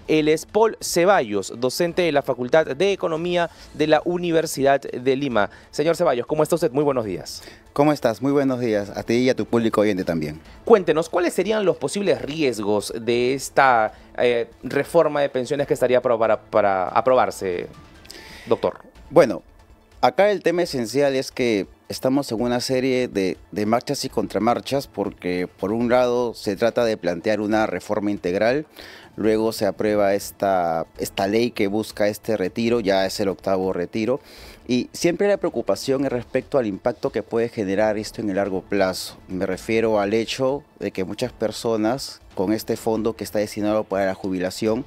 Él es Paul Ceballos, docente de la Facultad de Economía de la Universidad de Lima. Señor Ceballos, ¿cómo está usted? Muy buenos días. ¿Cómo estás? Muy buenos días a ti y a tu público oyente también. Cuéntenos, ¿cuáles serían los posibles riesgos de esta reforma de pensiones que estaría para aprobarse, doctor? Bueno, acá el tema esencial es que estamos en una serie de marchas y contramarchas porque por un lado se trata de plantear una reforma integral, luego se aprueba esta ley que busca este retiro, ya es el 8º retiro, y siempre la preocupación es respecto al impacto que puede generar esto en el largo plazo. Me refiero al hecho de que muchas personas con este fondo que está destinado para la jubilación,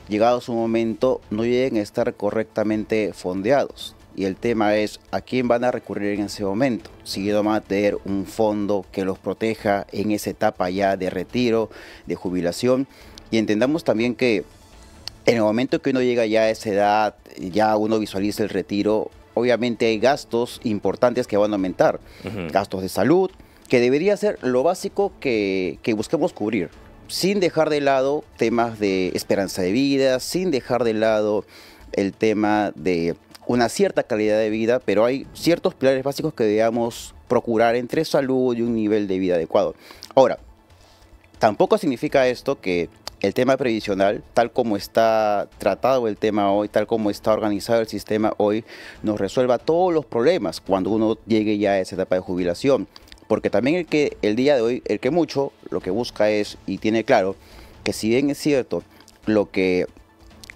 llegado su momento, no lleguen a estar correctamente fondeados. Y el tema es a quién van a recurrir en ese momento. Si van a tener un fondo que los proteja en esa etapa ya de retiro, de jubilación. Y entendamos también que en el momento que uno llega ya a esa edad, ya uno visualiza el retiro, obviamente hay gastos importantes que van a aumentar. Gastos de salud, que debería ser lo básico que busquemos cubrir, sin dejar de lado temas de esperanza de vida, sin dejar de lado el tema de una cierta calidad de vida, pero hay ciertos pilares básicos que debemos procurar entre salud y un nivel de vida adecuado. Ahora, tampoco significa esto que el tema previsional, tal como está tratado el tema hoy, tal como está organizado el sistema hoy, nos resuelva todos los problemas cuando uno llegue ya a esa etapa de jubilación. Porque también el día de hoy, el que mucho, lo que busca es, y tiene claro, que si bien es cierto, lo que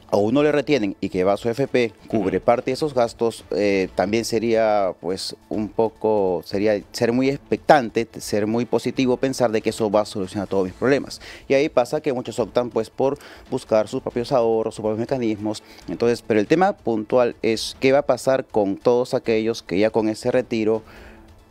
a uno le retienen y que va a su FP, cubre parte de esos gastos, también sería pues un poco, sería ser muy expectante, ser muy positivo, pensar de que eso va a solucionar todos mis problemas. Y ahí pasa que muchos optan pues por buscar sus propios ahorros, sus propios mecanismos. Entonces, pero el tema puntual es qué va a pasar con todos aquellos que ya con ese retiro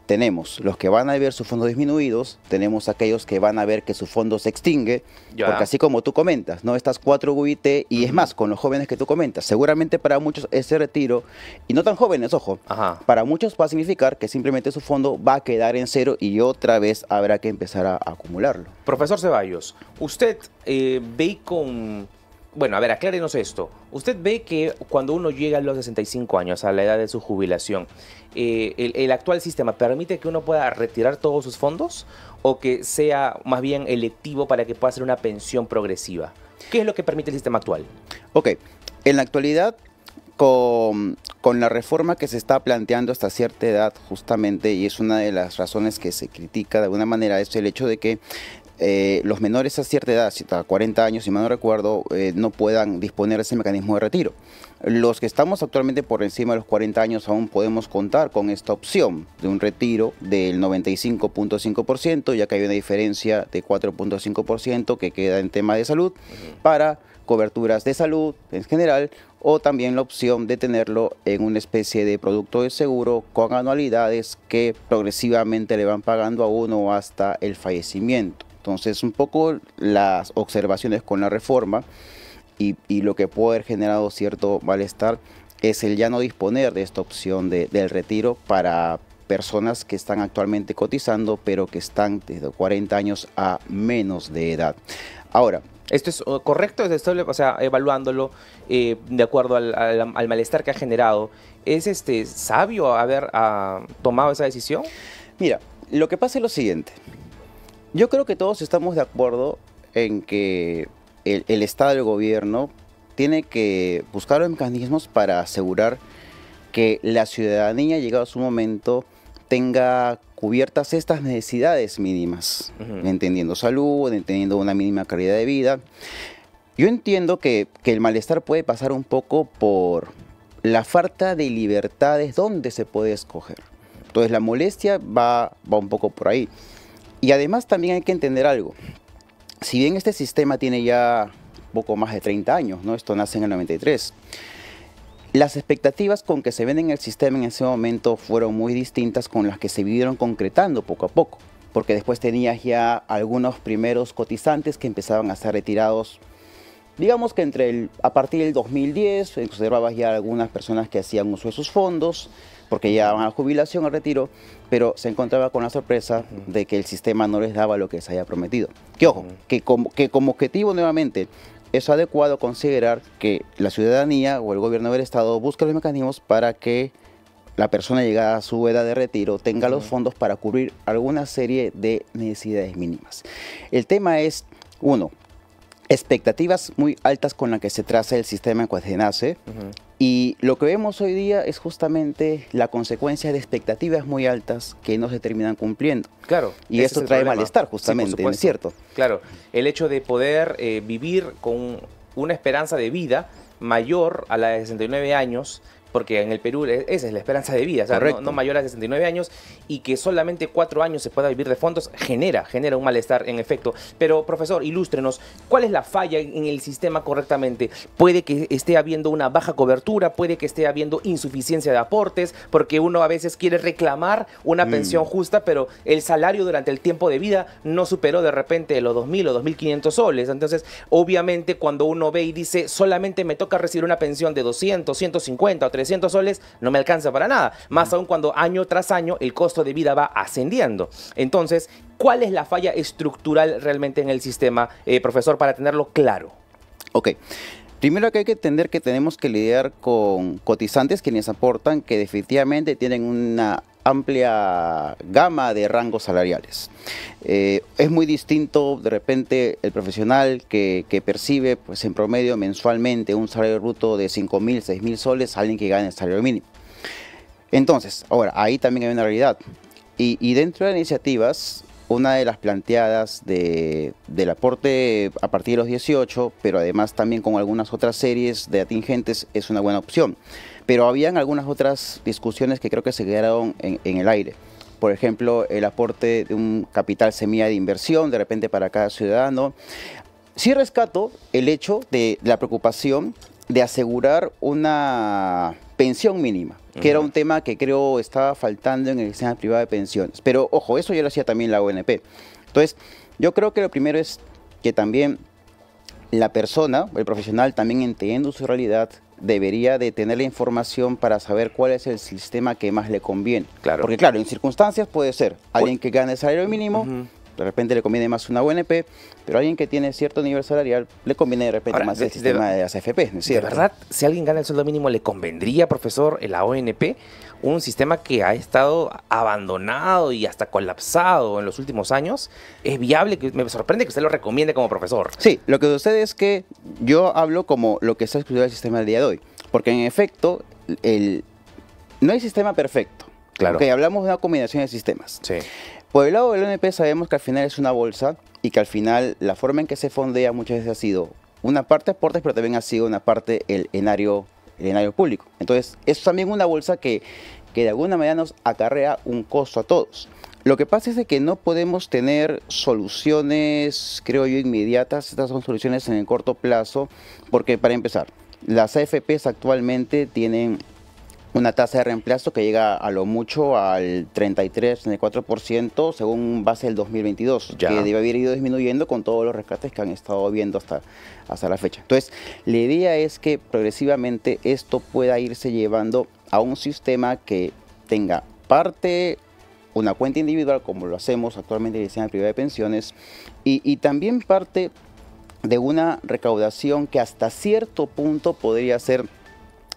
tenemos los que van a ver sus fondos disminuidos, tenemos aquellos que van a ver que su fondo se extingue, porque así como tú comentas, ¿no? Estas 4 UIT, y es más, con los jóvenes que tú comentas, seguramente para muchos ese retiro, y no tan jóvenes, ojo, para muchos va a significar que simplemente su fondo va a quedar en cero y otra vez habrá que empezar a acumularlo. Profesor Ceballos, usted ve con... Bueno, a ver, aclárenos esto. ¿Usted ve que cuando uno llega a los 65 años, a la edad de su jubilación, el actual sistema permite que uno pueda retirar todos sus fondos o que sea más bien electivo para que pueda hacer una pensión progresiva? ¿Qué es lo que permite el sistema actual? Ok, en la actualidad, con la reforma que se está planteando hasta cierta edad justamente, y es una de las razones que se critica de alguna manera, es el hecho de que los menores a cierta edad, hasta 40 años, si mal no recuerdo, no puedan disponer de ese mecanismo de retiro. Los que estamos actualmente por encima de los 40 años aún podemos contar con esta opción de un retiro del 95.5%, ya que hay una diferencia de 4.5% que queda en tema de salud para coberturas de salud en general, o también la opción de tenerlo en una especie de producto de seguro con anualidades que progresivamente le van pagando a uno hasta el fallecimiento. Entonces, un poco las observaciones con la reforma y lo que puede haber generado cierto malestar es el ya no disponer de esta opción del retiro para personas que están actualmente cotizando, pero que están desde 40 años a menos de edad. Ahora, ¿esto es correcto? O sea, evaluándolo de acuerdo al malestar que ha generado, ¿es sabio haber tomado esa decisión? Mira, lo que pasa es lo siguiente. Yo creo que todos estamos de acuerdo en que el Estado, el gobierno, tiene que buscar los mecanismos para asegurar que la ciudadanía, llegado a su momento, tenga cubiertas estas necesidades mínimas, entendiendo salud, entendiendo una mínima calidad de vida. Yo entiendo que el malestar puede pasar un poco por la falta de libertades donde se puede escoger. Entonces la molestia va un poco por ahí. Y además también hay que entender algo. Si bien este sistema tiene ya poco más de 30 años, ¿no? Esto nace en el 93. Las expectativas con que se ven en el sistema en ese momento fueron muy distintas con las que se vieron concretando poco a poco. Porque después tenías ya algunos primeros cotizantes que empezaban a ser retirados. Digamos que a partir del 2010 observabas ya algunas personas que hacían uso de sus fondos, porque ya van a jubilación, al retiro, pero se encontraba con la sorpresa de que el sistema no les daba lo que se había prometido. Que ojo, que como objetivo nuevamente, es adecuado considerar que la ciudadanía o el gobierno del Estado busque los mecanismos para que la persona llegada a su edad de retiro tenga los fondos para cubrir alguna serie de necesidades mínimas. El tema es, uno, expectativas muy altas con las que se traza el sistema en cuando se nace, y lo que vemos hoy día es justamente la consecuencia de expectativas muy altas que no se terminan cumpliendo. Claro. Y esto trae malestar justamente, sí, ¿no es cierto? Claro, el hecho de poder vivir con una esperanza de vida mayor a la de 69 años, porque en el Perú esa es la esperanza de vida, o sea, no mayor a 69 años, y que solamente 4 años se pueda vivir de fondos, genera un malestar en efecto. Pero, profesor, ilústrenos, ¿cuál es la falla en el sistema correctamente? Puede que esté habiendo una baja cobertura, puede que esté habiendo insuficiencia de aportes, porque uno a veces quiere reclamar una pensión justa, pero el salario durante el tiempo de vida no superó de repente los 2.000 o 2.500 soles. Entonces, obviamente, cuando uno ve y dice, solamente me toca recibir una pensión de 200, 150 o 300 soles, no me alcanza para nada. Más aún cuando año tras año el costo de vida va ascendiendo. Entonces, ¿cuál es la falla estructural realmente en el sistema, profesor, para tenerlo claro? Ok. Primero que hay que entender que tenemos que lidiar con cotizantes quienes aportan, que definitivamente tienen una amplia gama de rangos salariales. Es muy distinto de repente el profesional que percibe pues, en promedio mensualmente un salario bruto de 5.000, 6.000 soles a alguien que gana el salario mínimo. Entonces, ahora, ahí también hay una realidad. Y dentro de las iniciativas, una de las planteadas del aporte a partir de los 18, pero además también con algunas otras series de atingentes, es una buena opción. Pero habían algunas otras discusiones que creo que se quedaron en el aire. Por ejemplo, el aporte de un capital semilla de inversión, de repente para cada ciudadano. Sí rescato el hecho de la preocupación de asegurar una pensión mínima, que era un tema que creo estaba faltando en el sistema privado de pensiones. Pero, ojo, eso ya lo hacía también la ONP. Entonces, yo creo que lo primero es que también la persona, el profesional, también entendiendo su realidad, debería de tener la información para saber cuál es el sistema que más le conviene. Claro. Porque, claro, en circunstancias puede ser alguien que gane el salario mínimo, de repente le conviene más una ONP, pero alguien que tiene cierto nivel salarial le conviene de repente más el sistema de las AFP, ¿no es cierto? ¿De verdad, si alguien gana el sueldo mínimo, le convendría, profesor, la ONP? Un sistema que ha estado abandonado y hasta colapsado en los últimos años. ¿Es viable? Me sorprende que usted lo recomiende como profesor. Sí, lo que sucede es que yo hablo como lo que está excluido del sistema del día de hoy, porque en efecto no hay sistema perfecto. Claro. Okay, hablamos de una combinación de sistemas. Sí. Por el lado del ONP sabemos que al final es una bolsa y que al final la forma en que se fondea muchas veces ha sido una parte aportes, pero también ha sido una parte el enario público. Entonces es también una bolsa que de alguna manera nos acarrea un costo a todos. Lo que pasa es de que no podemos tener soluciones, creo yo, inmediatas. Estas son soluciones en el corto plazo, porque para empezar, las AFPs actualmente tienen una tasa de reemplazo que llega a lo mucho al 33-34% según base del 2022, que debe haber ido disminuyendo con todos los rescates que han estado viendo hasta la fecha. Entonces, la idea es que progresivamente esto pueda irse llevando a un sistema que tenga parte una cuenta individual, como lo hacemos actualmente en el sistema privado de pensiones, y también parte de una recaudación que hasta cierto punto podría ser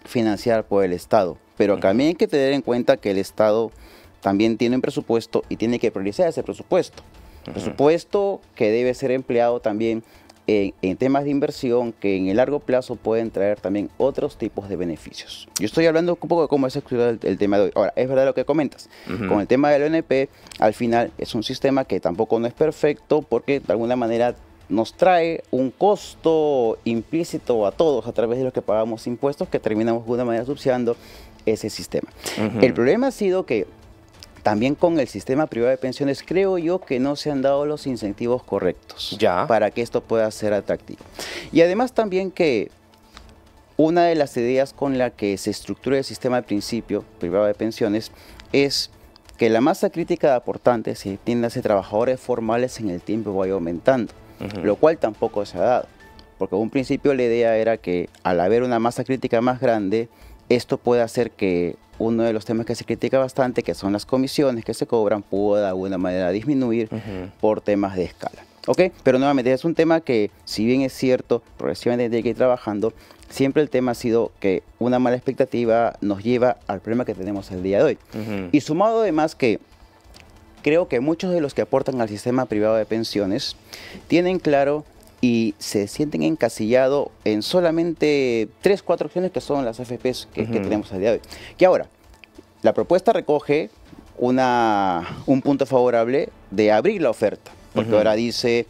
financiada por el Estado. Pero también hay que tener en cuenta que el Estado también tiene un presupuesto y tiene que priorizar ese presupuesto. Presupuesto que debe ser empleado también en temas de inversión que en el largo plazo pueden traer también otros tipos de beneficios. Yo estoy hablando un poco de cómo es el tema de hoy. Ahora, es verdad lo que comentas. Con el tema del ONP, al final es un sistema que tampoco no es perfecto porque de alguna manera nos trae un costo implícito a todos a través de los que pagamos impuestos que terminamos de alguna manera subsidiando ese sistema. El problema ha sido que también con el sistema privado de pensiones creo yo que no se han dado los incentivos correctos para que esto pueda ser atractivo. Y además también que una de las ideas con la que se estructura el sistema al principio privado de pensiones es que la masa crítica de aportantes, si entiéndase trabajadores formales en el tiempo, vaya aumentando, lo cual tampoco se ha dado, porque en un principio la idea era que al haber una masa crítica más grande, esto puede hacer que uno de los temas que se critica bastante, que son las comisiones que se cobran, pueda de alguna manera disminuir por temas de escala. ¿Ok? Pero nuevamente es un tema que, si bien es cierto, progresivamente tiene que ir trabajando, siempre el tema ha sido que una mala expectativa nos lleva al problema que tenemos el día de hoy. Y sumado además que creo que muchos de los que aportan al sistema privado de pensiones tienen claro y se sienten encasillados en solamente 3, 4 opciones que son las AFPs que tenemos el día de hoy. Que ahora, la propuesta recoge un punto favorable de abrir la oferta, porque ahora dice,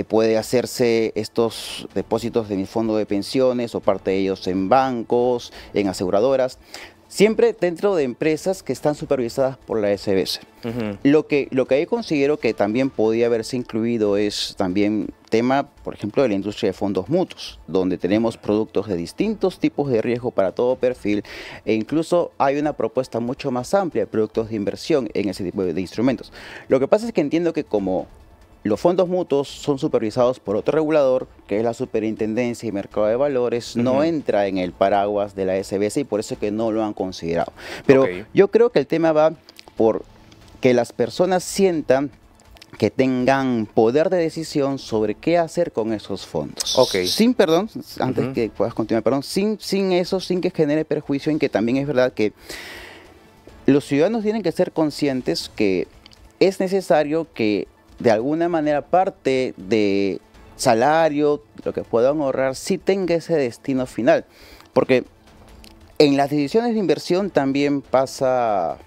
puede hacerse estos depósitos de mi fondo de pensiones o parte de ellos en bancos, en aseguradoras, siempre dentro de empresas que están supervisadas por la SBS. Lo que ahí considero que también podía haberse incluido es también tema, por ejemplo, de la industria de fondos mutuos, donde tenemos productos de distintos tipos de riesgo para todo perfil, e incluso hay una propuesta mucho más amplia de productos de inversión en ese tipo de instrumentos. Lo que pasa es que entiendo que como los fondos mutuos son supervisados por otro regulador, que es la Superintendencia y Mercado de Valores, no entra en el paraguas de la SBS y por eso es que no lo han considerado. Pero yo creo que el tema va por que las personas sientan que tengan poder de decisión sobre qué hacer con esos fondos. Sin, perdón, antes que puedas continuar, perdón, sin eso, sin que genere perjuicio, en que también es verdad que los ciudadanos tienen que ser conscientes que es necesario que de alguna manera parte de salario, lo que puedan ahorrar, sí tenga ese destino final. Porque en las decisiones de inversión también pasa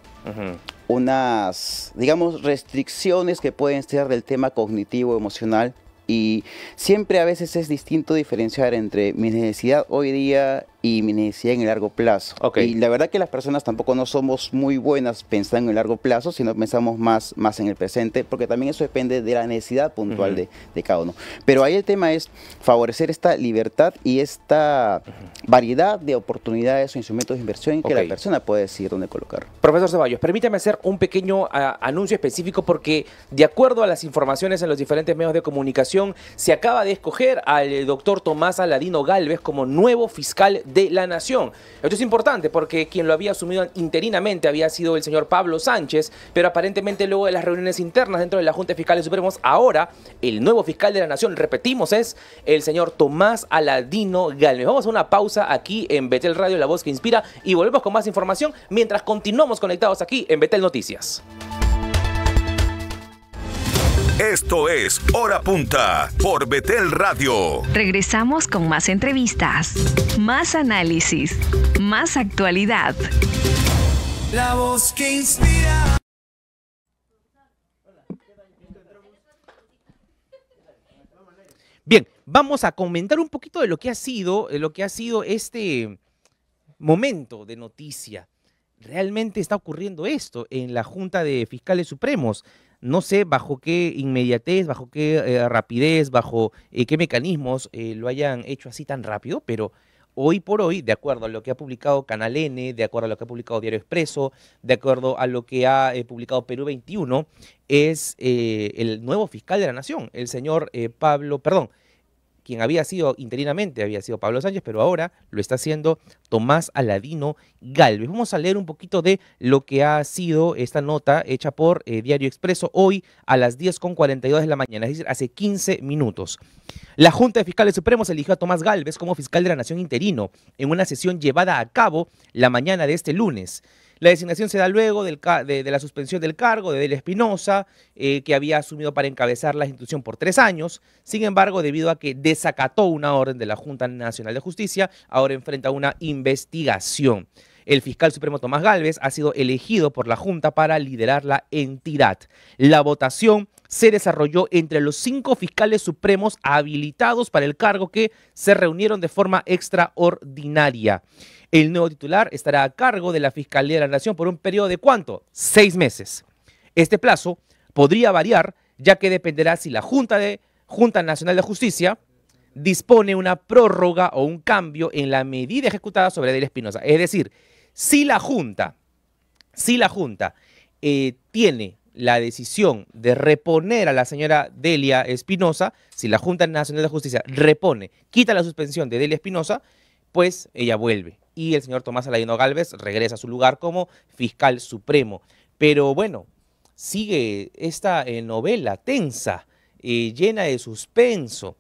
unas, digamos, restricciones que pueden ser del tema cognitivo, emocional, y siempre a veces es distinto diferenciar entre mi necesidad hoy día y mi necesidad en el largo plazo. Y la verdad que las personas tampoco no somos muy buenas pensando en el largo plazo, sino pensamos más en el presente, porque también eso depende de la necesidad puntual de cada uno. Pero ahí el tema es favorecer esta libertad y esta variedad de oportunidades o instrumentos de inversión en que la persona puede decidir dónde colocar. Profesor Ceballos, permítame hacer un pequeño anuncio específico, porque de acuerdo a las informaciones en los diferentes medios de comunicación, se acaba de escoger al doctor Tomás Aladino Gálvez como nuevo fiscal de la Nación. Esto es importante porque quien lo había asumido interinamente había sido el señor Pablo Sánchez, pero aparentemente luego de las reuniones internas dentro de la Junta de Fiscales Supremos, ahora el nuevo fiscal de la Nación, repetimos, es el señor Tomás Aladino Gálvez. Vamos a una pausa aquí en Betel Radio, la voz que inspira, y volvemos con más información mientras continuamos conectados aquí en Betel Noticias. Esto es Hora Punta por Betel Radio. Regresamos con más entrevistas, más análisis, más actualidad. La voz que inspira. Bien, vamos a comentar un poquito de lo que ha sido este momento de noticia. ¿Realmente está ocurriendo esto en la Junta de Fiscales Supremos? No sé bajo qué inmediatez, bajo qué rapidez, bajo qué mecanismos lo hayan hecho así tan rápido, pero hoy por hoy, de acuerdo a lo que ha publicado Canal N, de acuerdo a lo que ha publicado Diario Expreso, de acuerdo a lo que ha publicado Perú 21, es el nuevo fiscal de la Nación, el señor quien había sido interinamente, había sido Pablo Sánchez, pero ahora lo está haciendo Tomás Aladino Gálvez. Vamos a leer un poquito de lo que ha sido esta nota hecha por Diario Expreso hoy a las 10:42 de la mañana, es decir, hace 15 minutos. La Junta de Fiscales Supremos eligió a Tomás Gálvez como fiscal de la Nación interino en una sesión llevada a cabo la mañana de este lunes. La designación se da luego de la suspensión del cargo de Delia Espinosa, que había asumido para encabezar la institución por 3 años. Sin embargo, debido a que desacató una orden de la Junta Nacional de Justicia, ahora enfrenta una investigación. El fiscal supremo Tomás Gálvez ha sido elegido por la Junta para liderar la entidad. La votación se desarrolló entre los 5 fiscales supremos habilitados para el cargo que se reunieron de forma extraordinaria. El nuevo titular estará a cargo de la Fiscalía de la Nación por un periodo de ¿cuánto? 6 meses. Este plazo podría variar, ya que dependerá si la Junta Nacional de Justicia dispone una prórroga o un cambio en la medida ejecutada sobre Delia Espinosa. Es decir, si la Junta tiene la decisión de reponer a la señora Delia Espinosa, si la Junta Nacional de Justicia quita la suspensión de Delia Espinosa, pues ella vuelve. Y el señor Tomás Aladino Gálvez regresa a su lugar como fiscal supremo. Pero bueno, sigue esta novela tensa llena de suspenso.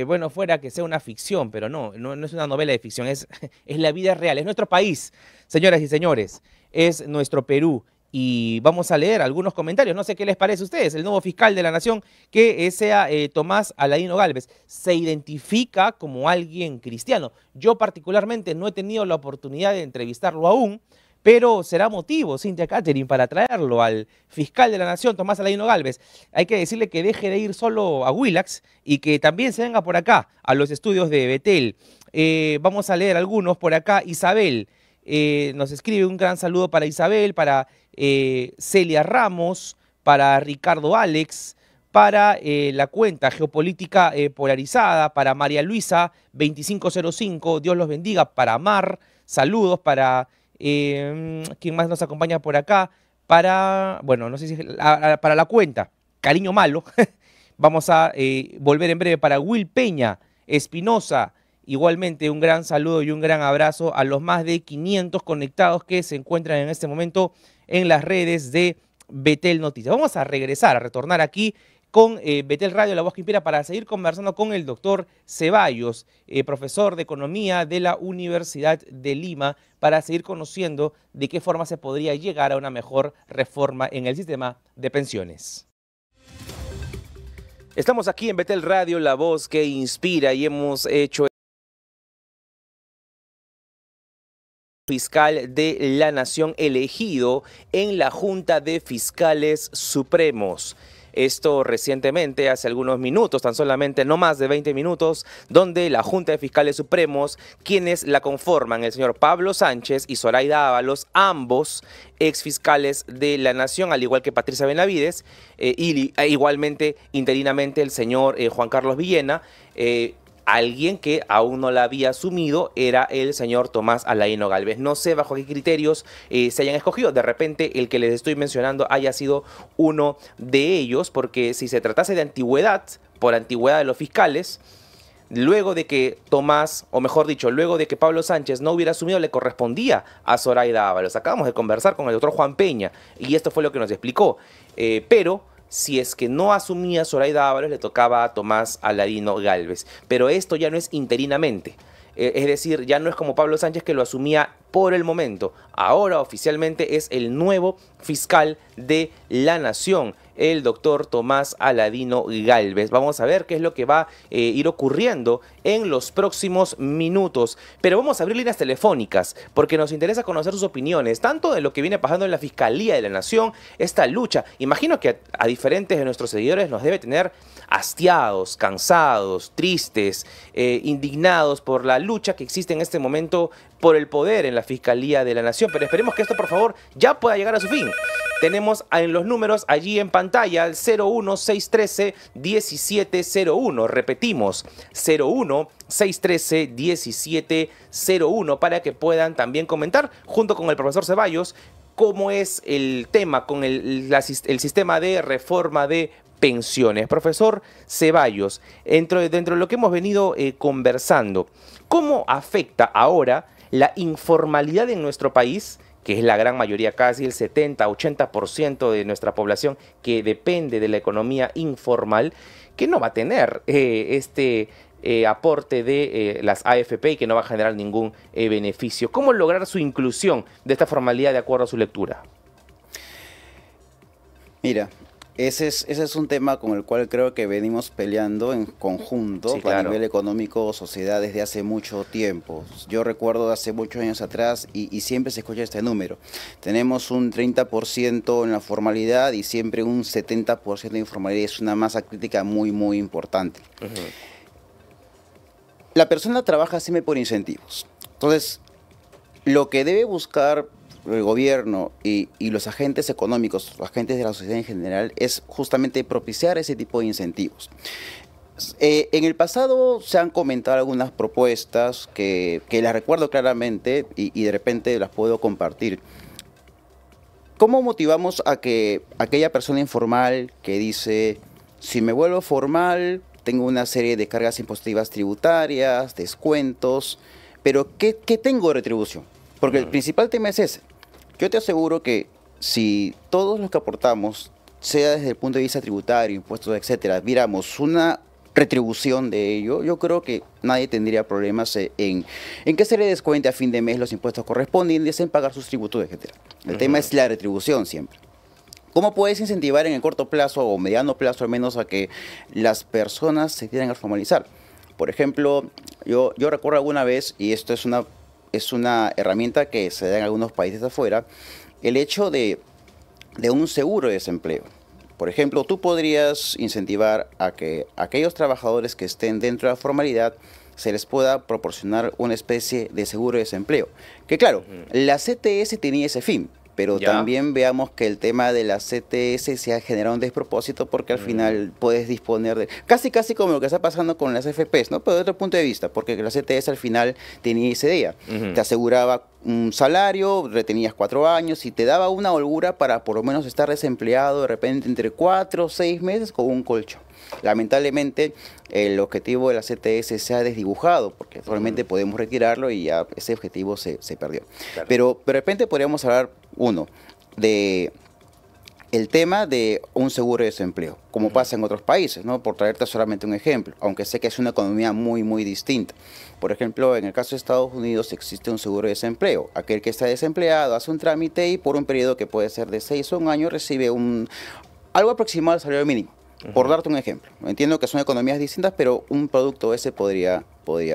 Bueno, fuera que sea una ficción, pero no es una novela de ficción, es la vida real, es nuestro país, señoras y señores, es nuestro Perú. Y vamos a leer algunos comentarios, no sé qué les parece a ustedes, el nuevo fiscal de la Nación, que sea Tomás Aladino Gálvez, se identifica como alguien cristiano. Yo particularmente no he tenido la oportunidad de entrevistarlo aún, pero será motivo, Cynthia Catherine, para traerlo al fiscal de la Nación, Tomás Aladino Gálvez. Hay que decirle que deje de ir solo a Willax y que también se venga por acá, a los estudios de Betel. Vamos a leer algunos por acá. Isabel nos escribe un gran saludo para Isabel, para Celia Ramos, para Ricardo Alex, para la cuenta geopolítica polarizada, para María Luisa 2505, Dios los bendiga, para Mar, saludos para... ¿quién más nos acompaña por acá? Para, bueno, no sé si para la cuenta, Cariño Malo. Vamos a volver en breve para Will Peña, Espinosa. Igualmente un gran saludo y un gran abrazo a los más de 500 conectados que se encuentran en este momento en las redes de Betel Noticias. Vamos a retornar aquí con Betel Radio, la voz que inspira, para seguir conversando con el doctor Ceballos, profesor de Economía de la Universidad de Lima, para seguir conociendo de qué forma se podría llegar a una mejor reforma en el sistema de pensiones. Estamos aquí en Betel Radio, la voz que inspira, y hemos hecho fiscal de la Nación elegido en la Junta de Fiscales Supremos. Esto recientemente, hace algunos minutos, tan solamente no más de 20 minutos, donde la Junta de Fiscales Supremos, quienes la conforman, el señor Pablo Sánchez y Zoraida Ábalos, ambos exfiscales de la Nación, al igual que Patricia Benavides, igualmente interinamente el señor Juan Carlos Villena, alguien que aún no la había asumido era el señor Tomás Aladino Gálvez. No sé bajo qué criterios se hayan escogido. De repente el que les estoy mencionando haya sido uno de ellos, porque si se tratase de antigüedad, por antigüedad de los fiscales, luego de que Tomás, o mejor dicho, luego de que Pablo Sánchez no hubiera asumido, le correspondía a Zoraida Ábalos. Acabamos de conversar con el doctor Juan Peña y esto fue lo que nos explicó. Pero si es que no asumía Zoraida Ábalos, le tocaba a Tomás Aladino Gálvez. Pero esto ya no es interinamente. Es decir, ya no es como Pablo Sánchez, que lo asumía por el momento. Ahora oficialmente es el nuevo fiscal de la Nación, el doctor Tomás Aladino Gálvez. Vamos a ver qué es lo que va a ir ocurriendo en los próximos minutos. Pero vamos a abrir líneas telefónicas porque nos interesa conocer sus opiniones, tanto de lo que viene pasando en la Fiscalía de la Nación, esta lucha. Imagino que a diferentes de nuestros seguidores nos debe tener hastiados, cansados, tristes, indignados por la lucha que existe en este momento por el poder en la Fiscalía de la Nación. Pero esperemos que esto, por favor, ya pueda llegar a su fin. Tenemos en los números allí en pantalla el 01613-1701. Repetimos, 01613-1701 para que puedan también comentar junto con el profesor Ceballos cómo es el tema con el sistema de reforma de pensiones. Profesor Ceballos, dentro de lo que hemos venido conversando, ¿cómo afecta ahora la informalidad en nuestro país, que es la gran mayoría, casi el 70-80% de nuestra población que depende de la economía informal, que no va a tener aporte de las AFP y que no va a generar ningún beneficio? ¿Cómo lograr su inclusión de esta formalidad de acuerdo a su lectura? Mira, ese es un tema con el cual creo que venimos peleando en conjunto, sí, claro, a nivel económico, sociedad, desde hace mucho tiempo. Yo recuerdo hace muchos años atrás y siempre se escucha este número. Tenemos un 30% en la formalidad y siempre un 70% de informalidad. Es una masa crítica muy, muy importante. La persona trabaja siempre por incentivos. Entonces, lo que debe buscar el gobierno y los agentes económicos, los agentes de la sociedad en general, es justamente propiciar ese tipo de incentivos. En el pasado se han comentado algunas propuestas que las recuerdo claramente y de repente las puedo compartir. ¿Cómo motivamos a que aquella persona informal que dice, si me vuelvo formal, tengo una serie de cargas impositivas tributarias, descuentos, pero ¿qué tengo de retribución? Porque el principal tema es ese. Yo te aseguro que si todos los que aportamos sea desde el punto de vista tributario, impuestos, etcétera, viéramos una retribución de ello, yo creo que nadie tendría problemas en que se le descuente a fin de mes los impuestos correspondientes, en pagar sus tributos, etcétera. El tema es la retribución siempre. ¿Cómo puedes incentivar en el corto plazo o mediano plazo al menos a que las personas se quieran a formalizar? Por ejemplo, yo recuerdo alguna vez, y esto es una herramienta que se da en algunos países de afuera, el hecho de un seguro de desempleo. Por ejemplo, tú podrías incentivar a que aquellos trabajadores que estén dentro de la formalidad se les pueda proporcionar una especie de seguro de desempleo. Que claro, la CTS tenía ese fin, pero también veamos que el tema de la CTS se ha generado un despropósito porque al final puedes disponer de... Casi como lo que está pasando con las FPs, ¿no? Pero de otro punto de vista, porque la CTS al final tenía esa idea. Te aseguraba un salario, retenías 4 años y te daba una holgura para por lo menos estar desempleado de repente entre 4 o 6 meses con un colchón. Lamentablemente el objetivo de la CTS se ha desdibujado porque actualmente podemos retirarlo y ya ese objetivo se perdió. Claro. Pero de repente podríamos hablar, uno, de el tema de un seguro de desempleo, como pasa en otros países, ¿no? Por traerte solamente un ejemplo, aunque sé que es una economía muy distinta. Por ejemplo, en el caso de Estados Unidos existe un seguro de desempleo. Aquel que está desempleado hace un trámite y por un periodo que puede ser de 6 o 1 año recibe algo aproximado al salario mínimo. Por darte un ejemplo. Entiendo que son economías distintas, pero un producto ese podría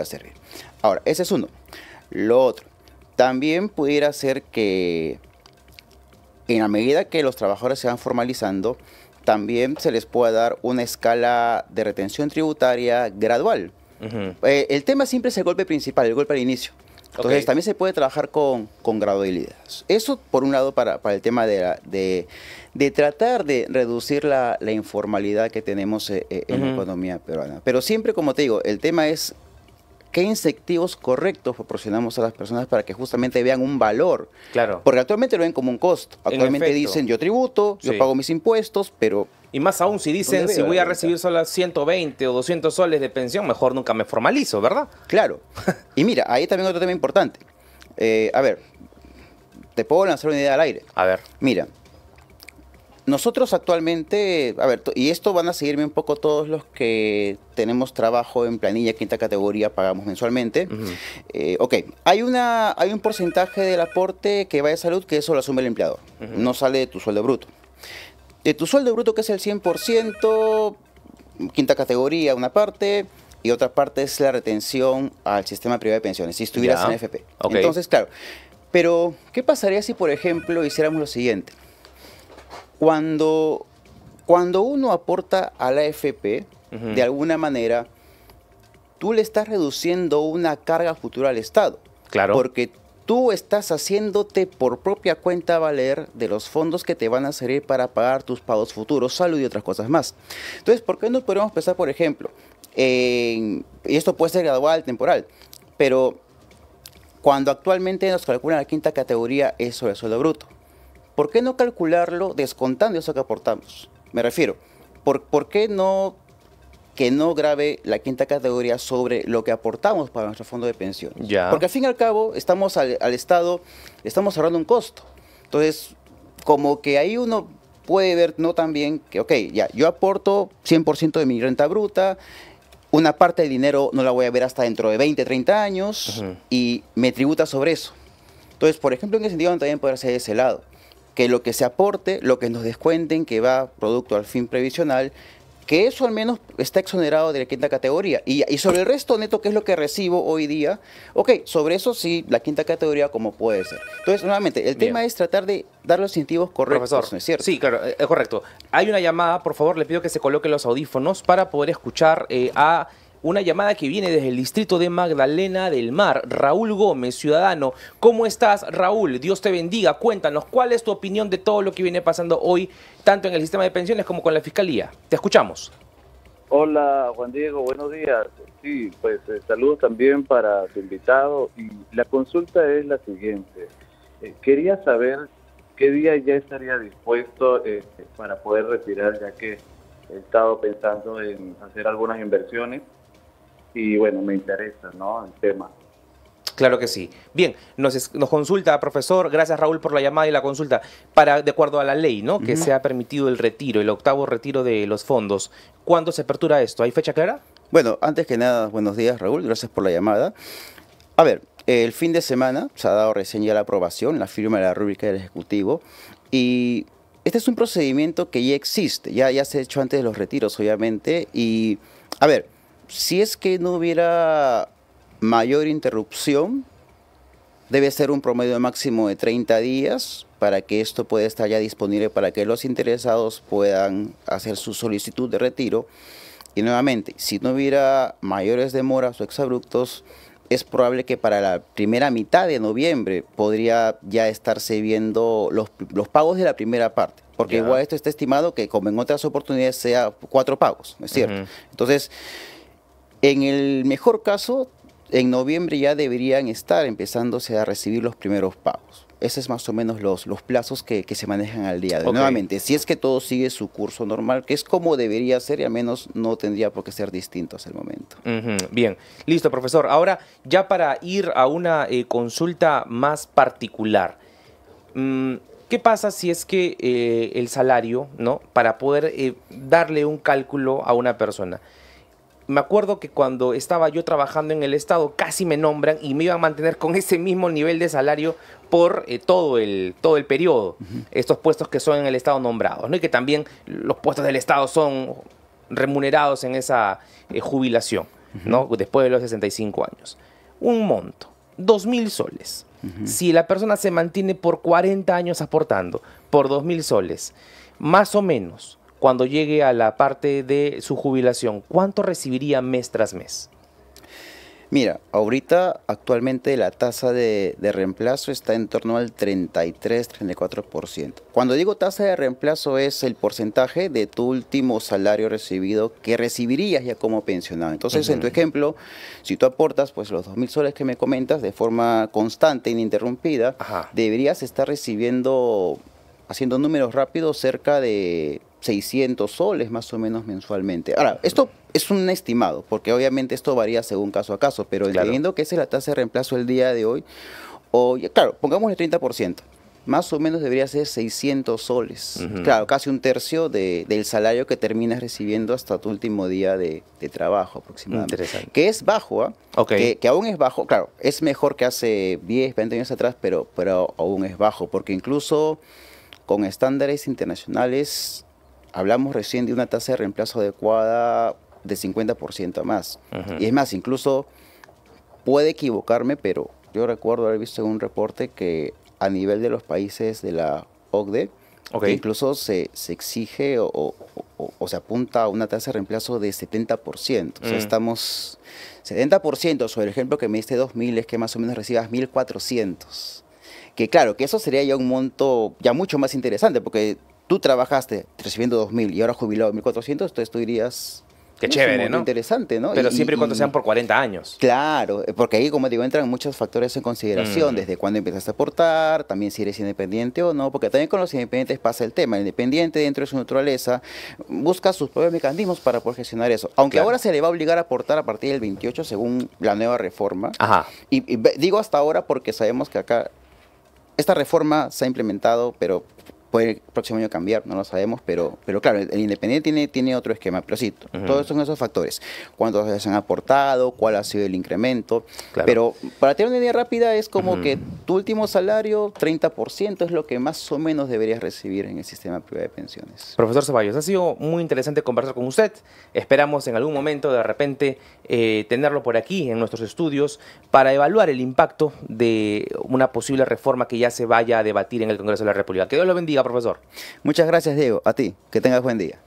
servir. Ahora, ese es uno. Lo otro, también pudiera ser que en la medida que los trabajadores se van formalizando, también se les pueda dar una escala de retención tributaria gradual. El tema siempre es el golpe principal, el golpe al inicio. Entonces también se puede trabajar con gradualidades. Eso por un lado para el tema de tratar de reducir la informalidad que tenemos en la economía peruana. Pero siempre, como te digo, el tema es qué incentivos correctos proporcionamos a las personas para que justamente vean un valor. Claro. Porque actualmente lo ven como un costo. Actualmente dicen, yo tributo, yo pago mis impuestos, pero... Y más aún si dicen, si voy a recibir solo 120 o 200 soles de pensión, mejor nunca me formalizo, ¿verdad? Claro. Y mira, ahí también otro tema importante. A ver, te puedo lanzar una idea al aire. A ver. Mira, nosotros actualmente, a ver, y esto van a seguirme un poco todos los que tenemos trabajo en planilla quinta categoría, pagamos mensualmente. Ok, hay un porcentaje del aporte que va de salud que eso lo asume el empleador, no sale de tu sueldo bruto. De tu sueldo bruto, que es el 100%, quinta categoría una parte, y otra parte es la retención al sistema privado de pensiones, si estuvieras en FP. Entonces, claro, pero ¿qué pasaría si, por ejemplo, hiciéramos lo siguiente? Cuando uno aporta a la AFP, de alguna manera, tú le estás reduciendo una carga futura al Estado. Claro. Porque tú estás haciéndote por propia cuenta valer de los fondos que te van a servir para pagar tus pagos futuros, salud y otras cosas más. Entonces, ¿por qué no podemos pensar, por ejemplo, y esto puede ser gradual, temporal, pero cuando actualmente nos calculan la quinta categoría es sobre el sueldo bruto? ¿Por qué no calcularlo descontando eso que aportamos? Me refiero, ¿por qué no que no grave la quinta categoría sobre lo que aportamos para nuestro fondo de pensión? Porque al fin y al cabo estamos al Estado, estamos ahorrando un costo. Entonces, como que ahí uno puede ver no también que, ok, ya, yo aporto 100% de mi renta bruta, una parte del dinero no la voy a ver hasta dentro de 20, 30 años y me tributa sobre eso. Entonces, por ejemplo, en ese sentido también podría ser de ese lado. Que lo que se aporte, lo que nos descuenten, que va producto al fin previsional, que eso al menos está exonerado de la quinta categoría. Y sobre el resto neto, que es lo que recibo hoy día, ok, sobre eso sí, la quinta categoría como puede ser. Entonces, nuevamente, el tema es tratar de dar los incentivos correctos, profesor, ¿no es cierto? Sí, claro, es correcto. Hay una llamada, por favor, le pido que se coloquen los audífonos para poder escuchar a una llamada que viene desde el distrito de Magdalena del Mar. Raúl Gómez, ciudadano. ¿Cómo estás, Raúl? Dios te bendiga. Cuéntanos, ¿cuál es tu opinión de todo lo que viene pasando hoy, tanto en el sistema de pensiones como con la Fiscalía? Te escuchamos. Hola, Juan Diego, buenos días. Sí, pues saludos también para tu invitado. Y la consulta es la siguiente. Quería saber qué día ya estaría dispuesto para poder retirar, ya que he estado pensando en hacer algunas inversiones. Y bueno, me interesa, ¿no?, el tema. Claro que sí. Bien, nos consulta, profesor, gracias Raúl por la llamada y la consulta, de acuerdo a la ley, ¿no? Que se ha permitido el retiro, el octavo retiro de los fondos. ¿Cuándo se apertura esto? ¿Hay fecha clara? Bueno, antes que nada, buenos días Raúl, gracias por la llamada. A ver, el fin de semana se ha dado recién ya la aprobación, la firma de la rúbrica del Ejecutivo, y este es un procedimiento que ya existe, ya se ha hecho antes de los retiros, obviamente, y a ver, si es que no hubiera mayor interrupción, debe ser un promedio máximo de 30 días para que esto pueda estar ya disponible para que los interesados puedan hacer su solicitud de retiro. Y nuevamente, si no hubiera mayores demoras o exabruptos, es probable que para la primera mitad de noviembre podría ya estarse viendo los pagos de la primera parte. Porque igual esto está estimado que, como en otras oportunidades, sea 4 pagos, ¿no es cierto? Entonces, en el mejor caso, en noviembre ya deberían estar empezándose a recibir los primeros pagos. Esos es más o menos los plazos que se manejan al día de hoy. Nuevamente, si es que todo sigue su curso normal, que es como debería ser y al menos no tendría por qué ser distinto hasta el momento. Bien, listo, profesor. Ahora, ya para ir a una consulta más particular, ¿qué pasa si es que el salario, ¿no? Para poder darle un cálculo a una persona? Me acuerdo que cuando estaba yo trabajando en el Estado casi me nombran y me iban a mantener con ese mismo nivel de salario por todo el periodo. Estos puestos que son en el Estado nombrados, ¿no? Y que también los puestos del Estado son remunerados en esa jubilación, ¿no? Después de los 65 años. Un monto, 2.000 soles. Si la persona se mantiene por 40 años aportando por 2.000 soles, más o menos, cuando llegue a la parte de su jubilación, ¿cuánto recibiría mes tras mes? Mira, ahorita actualmente la tasa de reemplazo está en torno al 33-34%. Cuando digo tasa de reemplazo es el porcentaje de tu último salario recibido que recibirías ya como pensionado. Entonces, en tu ejemplo, si tú aportas pues los 2.000 soles que me comentas de forma constante, ininterrumpida, deberías estar recibiendo, haciendo números rápidos, cerca de 600 soles más o menos mensualmente. Ahora, esto es un estimado, porque obviamente esto varía según caso a caso, pero entendiendo que esa es la tasa de reemplazo el día de hoy, claro, pongamos el 30%, más o menos debería ser 600 soles. Claro, casi un tercio del salario que terminas recibiendo hasta tu último día de trabajo aproximadamente. Interesante. Que es bajo, que aún es bajo, claro, es mejor que hace 10, 20 años atrás, pero aún es bajo, porque incluso con estándares internacionales hablamos recién de una tasa de reemplazo adecuada de 50% a más. Y es más, incluso puede equivocarme, pero yo recuerdo haber visto en un reporte que a nivel de los países de la OCDE, que incluso se exige o se apunta a una tasa de reemplazo de 70%. O sea, estamos 70% sobre el ejemplo que me diste 2.000, es que más o menos recibas 1.400. Que claro, que eso sería ya un monto ya mucho más interesante, porque tú trabajaste recibiendo 2.000 y ahora jubilado 1.400, entonces tú dirías... Qué chévere, ¿no? Interesante, ¿no? Pero siempre y cuando sean por 40 años. Claro, porque ahí, como digo, entran muchos factores en consideración, desde cuándo empezaste a aportar, también si eres independiente o no, porque también con los independientes pasa el tema. El independiente, dentro de su naturaleza, busca sus propios mecanismos para poder gestionar eso. Aunque ahora se le va a obligar a aportar a partir del 28, según la nueva reforma. Y digo hasta ahora porque sabemos que acá esta reforma se ha implementado, pero puede el próximo año cambiar, no lo sabemos, pero claro, el independiente tiene otro esquema, pero sí, todos son esos factores. ¿Cuántos se han aportado? ¿Cuál ha sido el incremento? Pero para tener una idea rápida es como que tu último salario, 30% es lo que más o menos deberías recibir en el sistema privado de pensiones. Profesor Ceballos, ha sido muy interesante conversar con usted. Esperamos en algún momento de repente tenerlo por aquí en nuestros estudios para evaluar el impacto de una posible reforma que ya se vaya a debatir en el Congreso de la República. Que Dios lo bendiga, profesor. Muchas gracias, Diego. A ti. Que tengas buen día.